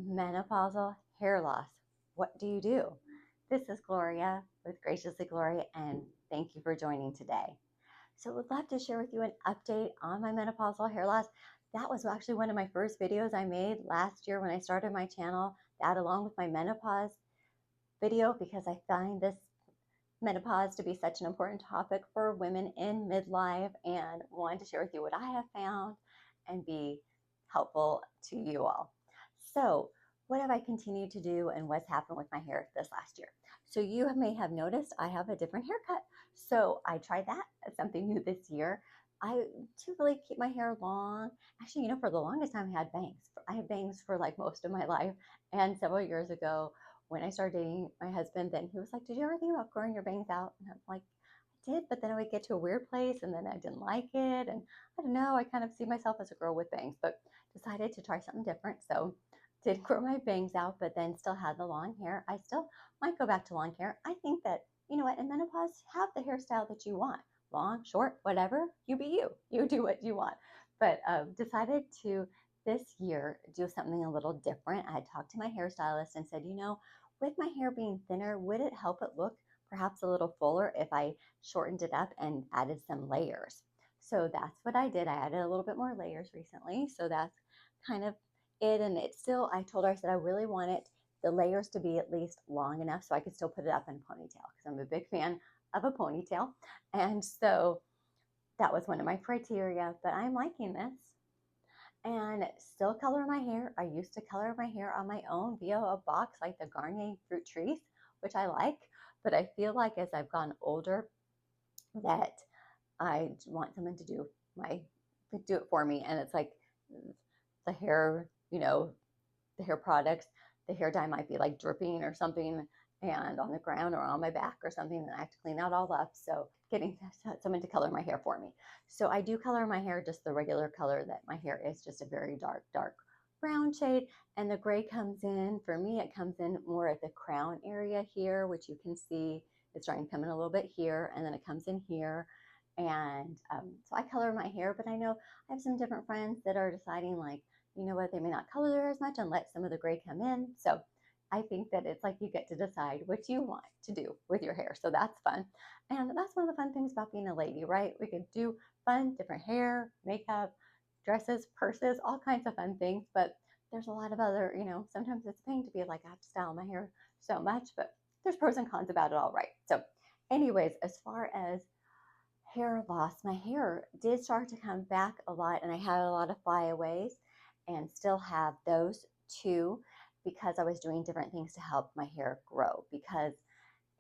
Menopausal hair loss. What do you do? This is Gloria with Graciously Gloria, and thank you for joining today. So, would love to share with you an update on my menopausal hair loss. That was actually one of my first videos I made last year when I started my channel, that along with my menopause video, because I find this menopause to be such an important topic for women in midlife and wanted to share with you what I have found and be helpful to you all. So, what have I continued to do and what's happened with my hair this last year? So, you may have noticed I have a different haircut. So, I tried that as something new this year. I typically keep my hair long. Actually, for the longest time, I had bangs. I had bangs for like most of my life. And several years ago, when I started dating my husband, then he was like, "Did you ever think about growing your bangs out?" And I'm like, "I did, but then I would get to a weird place and then I didn't like it. And I don't know, I kind of see myself as a girl with bangs, but decided to try something different." So did grow my bangs out, but then still had the long hair. I still might go back to long hair. I think that, you know what, in menopause, have the hairstyle that you want. Long, short, whatever, you be you. You do what you want. But decided to this year do something a little different. I had talked to my hairstylist and said, with my hair being thinner, would it help it look perhaps a little fuller if I shortened it up and added some layers? So that's what I did. I added a little bit more layers recently. So that's kind of it. And it's still, I told her, I said, I really want it, the layers to be at least long enough so I could still put it up in a ponytail because I'm a big fan of a ponytail. And so that was one of my criteria, but I'm liking this and still color my hair. I used to color my hair on my own via a box like the Garnier Fruit Trees, which I like, but I feel like as I've gotten older that I want someone to do it for me. And it's like the hair, the hair products, the hair dye might be like dripping or something and on the ground or on my back or something, and I have to clean that all up. So getting someone to color my hair for me. So I do color my hair just the regular color that my hair is, just a very dark, dark brown shade. And the gray comes in, for me, it comes in more at the crown area here, which you can see it's starting to come in a little bit here, and then it comes in here. And so I color my hair, but I know I have some different friends that are deciding like, you know what, they may not color their as much and let some of the gray come in. So I think that it's like you get to decide what you want to do with your hair. So that's fun. And that's one of the fun things about being a lady, right? We could do fun, different hair, makeup, dresses, purses, all kinds of fun things. But there's a lot of other, sometimes it's a pain to be like, I have to style my hair so much, but there's pros and cons about it all, right? So, anyways, as far as hair loss, my hair did start to come back a lot, and I had a lot of flyaways and still have those too because I was doing different things to help my hair grow. Because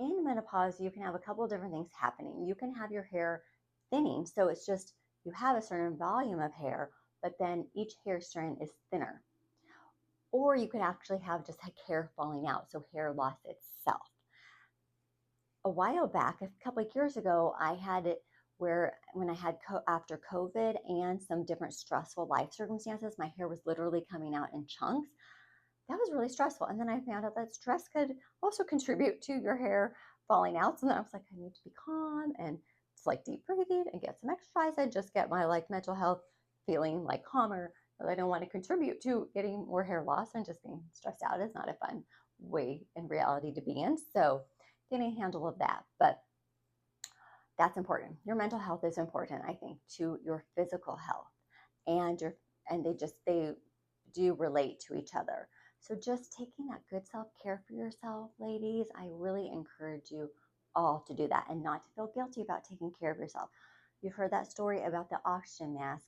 in menopause, you can have a couple of different things happening. You can have your hair thinning, so it's just you have a certain volume of hair, but then each hair strand is thinner. Or you could actually have just like hair falling out, so hair loss itself. A while back, a couple of years ago, I had it where when I had after COVID and some different stressful life circumstances, my hair was literally coming out in chunks. That was really stressful. And then I found out that stress could also contribute to your hair falling out. So then I was like, I need to be calm and it's like deep breathing and get some exercise and just get my like mental health feeling like calmer. But I don't want to contribute to getting more hair loss, and just being stressed out is not a fun way in reality to be in. So getting a handle of that. But that's important. Your mental health is important, I think, to your physical health, and they do relate to each other. So just taking that good self-care for yourself, ladies, I really encourage you all to do that and not to feel guilty about taking care of yourself. You've heard that story about the oxygen mask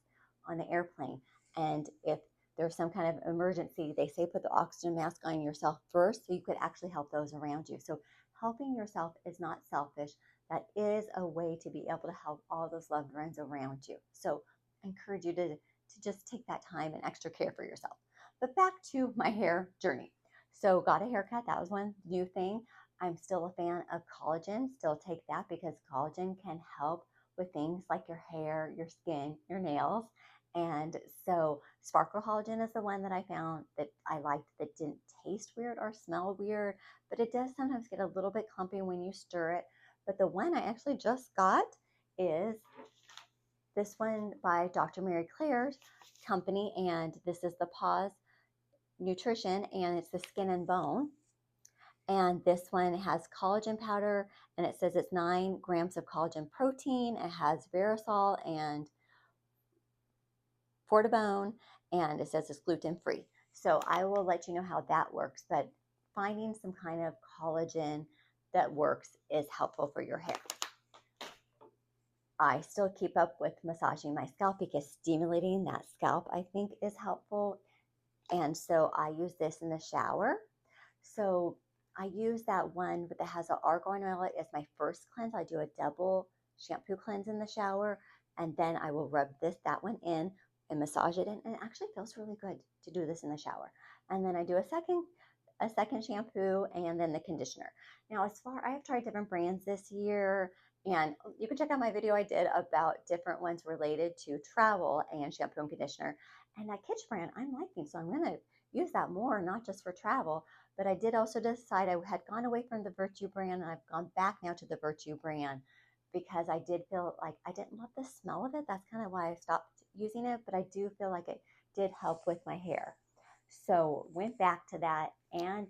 on the airplane, and if there's some kind of emergency, they say put the oxygen mask on yourself first so you could actually help those around you. So helping yourself is not selfish. That is a way to be able to help all those loved ones around you. So I encourage you to just take that time and extra care for yourself. But back to my hair journey. So got a haircut. That was one new thing. I'm still a fan of collagen. Still take that because collagen can help with things like your hair, your skin, your nails. And so Sparkle Collagen is the one that I found that I liked, that didn't taste weird or smell weird, but it does sometimes get a little bit clumpy when you stir it. But the one I actually just got is this one by Dr. Mary Claire's company, and this is the Pause nutrition, and it's the skin and bone. And this one has collagen powder, and it says it's 9 grams of collagen protein. It has Verisol and Fortibone, and it says it's gluten free. So I will let you know how that works. But finding some kind of collagen that works is helpful for your hair. I still keep up with massaging my scalp because stimulating that scalp, I think, is helpful. And so I use this in the shower. So I use that one that has an argan oil as my first cleanse. I do a double shampoo cleanse in the shower, and then I will rub that one in and massage it in. And it actually feels really good to do this in the shower. And then I do a second shampoo and then the conditioner. Now, I have tried different brands this year, and you can check out my video I did about different ones related to travel and shampoo and conditioner. And that Kitsch brand I'm liking, so I'm going to use that more, not just for travel. But I did also decide I had gone away from the Virtue brand, and I've gone back now to the Virtue brand because I did feel like I didn't love the smell of it. That's kind of why I stopped using it, but I do feel like it did help with my hair. So went back to that, and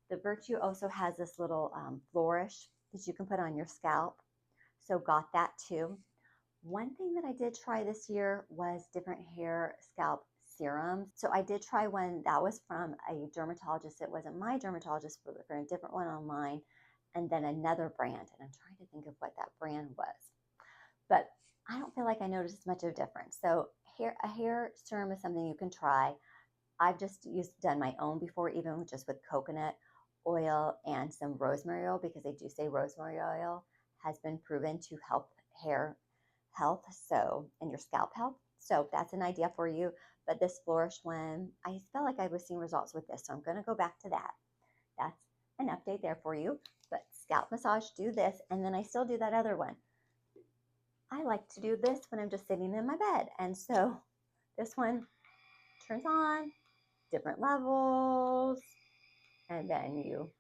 the Virtue also has this little flourish that you can put on your scalp. So got that too. One thing that I did try this year was different hair scalp serums. So I did try one that was from a dermatologist. It wasn't my dermatologist, but from a different one online, and then another brand. And I'm trying to think of what that brand was. But I don't feel like I noticed much of a difference. So a hair serum is something you can try. I've just done my own before, even just with coconut oil and some rosemary oil, because they do say rosemary oil has been proven to help hair health, so, and your scalp health. So that's an idea for you. But this Flourish one, I felt like I was seeing results with this, so I'm going to go back to that. That's an update there for you. But scalp massage, do this, and then I still do that other one. I like to do this when I'm just sitting in my bed, and so this one turns on, different levels, and then you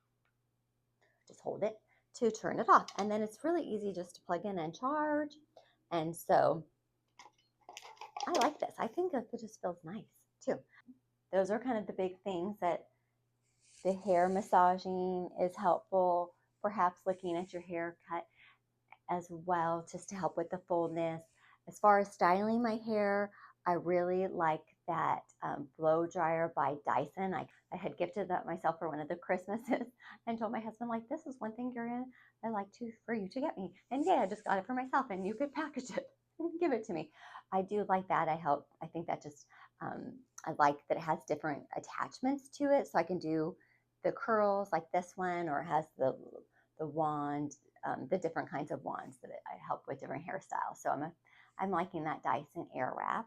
just hold it to turn it off. And then it's really easy just to plug in and charge. And so I like this. I think it just feels nice too. Those are kind of the big things that the hair massaging is helpful. Perhaps looking at your haircut as well, just to help with the fullness. As far as styling my hair, I really like that blow dryer by Dyson. I had gifted that myself for one of the Christmases and told my husband, like, this is one thing I'd like for you to get me. And yeah, I just got it for myself, and you could package it and give it to me. I do like that. I think that just, I like that it has different attachments to it. So I can do the curls like this one, or it has the wand, the different kinds of wands that I help with different hairstyles. So I'm liking that Dyson Airwrap.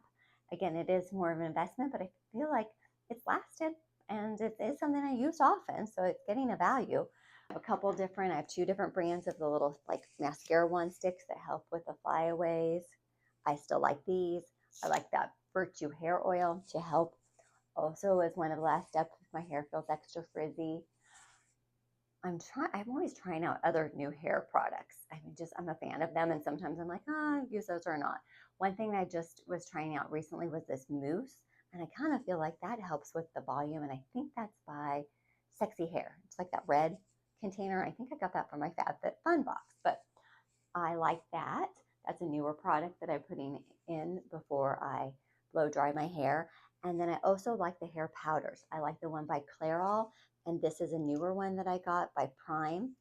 Again, it is more of an investment, but I feel like it's lasted, and it is something I use often, so it's getting a value. I have 2 different brands of the little like mascara wand sticks that help with the flyaways. I still like these. I like that Virtue hair oil to help also as one of the last steps if my hair feels extra frizzy. I'm always trying out other new hair products. I'm a fan of them, and sometimes I'm like, use those or not. One thing I just was trying out recently was this mousse, and I kind of feel like that helps with the volume, and I think that's by Sexy Hair. It's like that red container. I think I got that from my FabFitFun box, but I like that. That's a newer product that I'm putting in before I blow dry my hair. And then I also like the hair powders. I like the one by Clairol, and this is a newer one that I got by Prime.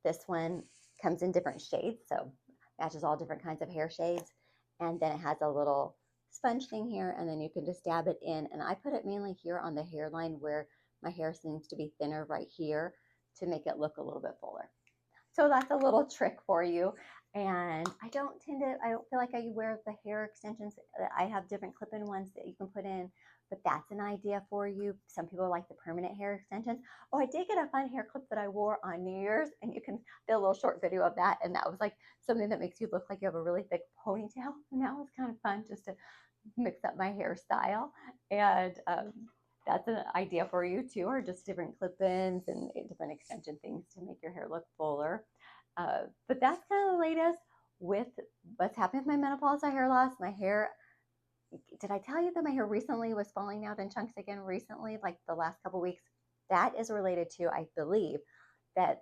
This one comes in different shades, so matches all different kinds of hair shades. And then it has a little sponge thing here, and then you can just dab it in. And I put it mainly here on the hairline where my hair seems to be thinner right here to make it look a little bit fuller. So that's a little trick for you. And I don't feel like I wear the hair extensions. I have different clip-in ones that you can put in, but that's an idea for you. Some people like the permanent hair extensions. Oh, I did get a fun hair clip that I wore on New Year's, and you can do a little short video of that. And that was like something that makes you look like you have a really thick ponytail. And that was kind of fun just to mix up my hairstyle. And that's an idea for you too, or just different clip-ins and different extension things to make your hair look fuller. But that's kind of the latest with what's happening with my menopausal hair loss. My hair did I tell you that my hair recently was falling out in chunks again recently, like the last couple weeks? That is related to, I believe, that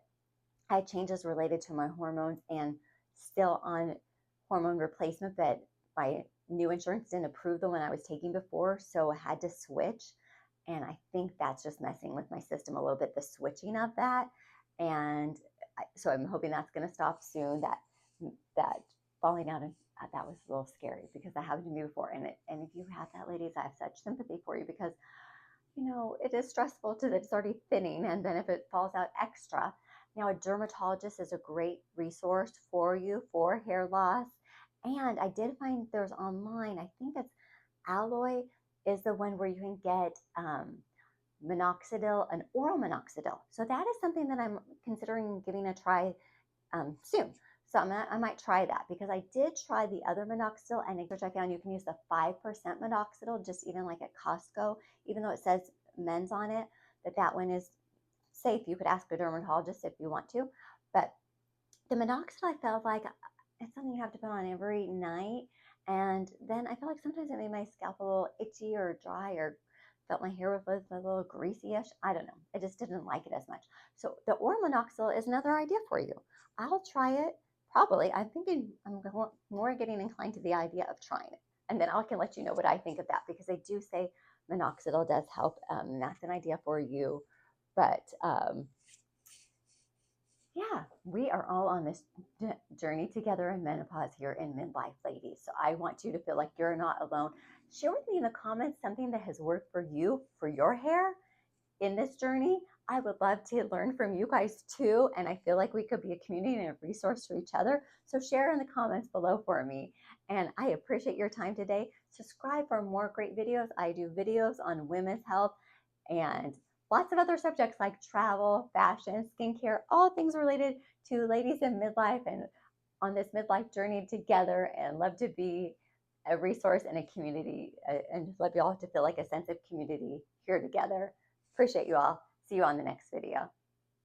I had changes related to my hormones and still on hormone replacement, but my new insurance didn't approve the one I was taking before, so I had to switch. And I think that's just messing with my system a little bit, the switching of that. And so I'm hoping that's going to stop soon. That falling out, and that was a little scary because I haven't been before. And if you have that, ladies, I have such sympathy for you because it is stressful to that it's already thinning, and then if it falls out extra. Now, a dermatologist is a great resource for you for hair loss. And I did find there's online, I think it's Alloy is the one where you can get minoxidil, an oral minoxidil. So that is something that I'm considering giving a try soon. So I might try that because I did try the other minoxidil, and which I found you can use the 5% minoxidil, just even like at Costco, even though it says men's on it, that one is safe. You could ask a dermatologist if you want to. But the minoxidil, I felt like it's something you have to put on every night. And then I feel like sometimes it made my scalp a little itchy or dry, or felt my hair was a little greasy-ish. I don't know. I just didn't like it as much. So the oral minoxidil is another idea for you. I'll try it. Probably. I'm thinking I'm more getting inclined to the idea of trying it. And then I can let you know what I think of that, because they do say minoxidil does help. That's an idea for you. But yeah, we are all on this journey together in menopause here in midlife, ladies. So I want you to feel like you're not alone. Share with me in the comments something that has worked for you, for your hair in this journey. I would love to learn from you guys too. And I feel like we could be a community and a resource to each other. So share in the comments below for me. And I appreciate your time today. Subscribe for more great videos. I do videos on women's health and lots of other subjects like travel, fashion, skincare, all things related to ladies in midlife and on this midlife journey together, and love to be a resource and a community, and love you all to feel like a sense of community here together. Appreciate you all. See you on the next video.